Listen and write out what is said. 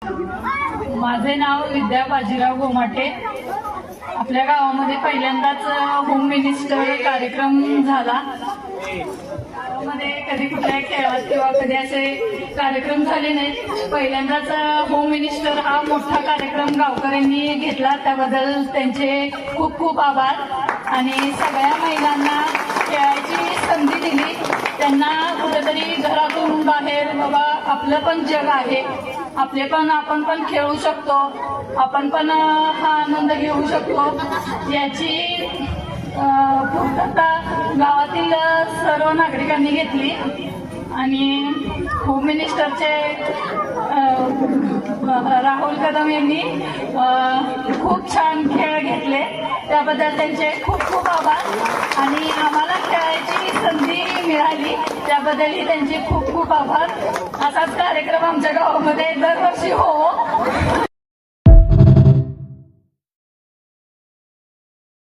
माझे नाव विद्या बाजीराव गोमाटे। आपल्या गावामध्ये पहिल्यांदाच होम मिनिस्टर कार्यक्रम झाला। गावामध्ये कधी कुठल्या खेळात किंवा कधी असे कार्यक्रम झाले नाही। पहिल्यांदाच होम मिनिस्टर हा मोठा कार्यक्रम गावकऱ्यांनी घेतला, त्याबद्दल त्यांचे खूप खूप आभार। आणि सगळ्या महिलांना खेळायची संधी दिली, त्यांना कुठेतरी घरातून बाहेर बाबा आपलं पण जग आहे, आपण पण खेळू शकतो, आपण पण हा आनंद घेऊ शकतो याची पूर्तता गावातील सर्व नागरिकांनी घेतली। आणि होम मिनिस्टरचे राहुल कदम यांनी खूप छान खेळ घेतले, त्याबद्दल त्यांचे खूप खूप आभार। आणि आम्हाला खेळायची संधी मिळाली त्याबद्दलही त्यांचे खूप खूप आभार। असाच कार्यक्रम आमच्या गावामध्ये दरवर्षी हो